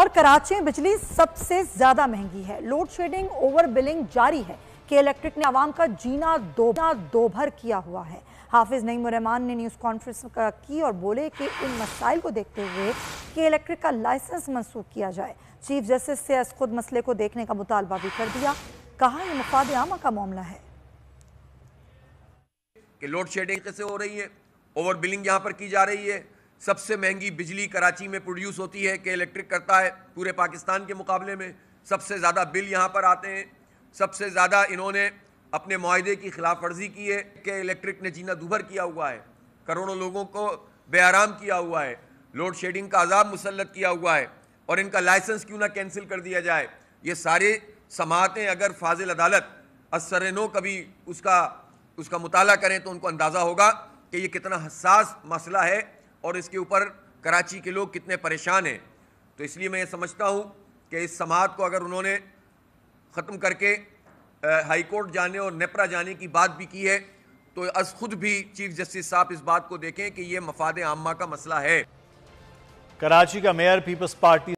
और कराची में बिजली सबसे ज्यादा महंगी है। लोड शेडिंग, ओवर बिलिंग जारी है कि इलेक्ट्रिक ने आवाम का जीना दोभर किया हुआ है। हाफिज नईम रहमान ने न्यूज़ कॉन्फ्रेंस की और बोले कि इन मसाइल को देखते हुए कि इलेक्ट्रिक का लाइसेंस मनसूख किया जाए। चीफ जस्टिस से खुद मसले को देखने का मुतालबा भी कर दिया। कहा यह मफाद आमा का मामला है कि लोड शेडिंग कैसे हो रही है, ओवर बिलिंग यहाँ पर की जा रही है। सबसे महंगी बिजली कराची में प्रोड्यूस होती है कि इलेक्ट्रिक करता है पूरे पाकिस्तान के मुकाबले में। सबसे ज़्यादा बिल यहाँ पर आते हैं। सबसे ज़्यादा इन्होंने अपने मुआहदे की खिलाफ वर्जी की है कि इलेक्ट्रिक ने जीना दूभर किया हुआ है, करोड़ों लोगों को बेआराम किया हुआ है, लोड शेडिंग का अजाब मुसल्लत किया हुआ है। और इनका लाइसेंस क्यों ना कैंसिल कर दिया जाए। ये सारे समातें अगर फाजिल अदालत असर नो कभी उसका मुताला करें तो उनको अंदाज़ा होगा कि ये कितना हसास मसला है और इसके ऊपर कराची के लोग कितने परेशान हैं। तो इसलिए मैं ये समझता हूँ कि इस समात को अगर उन्होंने ख़त्म करके हाई कोर्ट जाने और नेपरा जाने की बात भी की है तो अस खुद भी चीफ जस्टिस साहब इस बात को देखें कि ये मफाद आम्मा का मसला है। कराची का मेयर पीपल्स पार्टी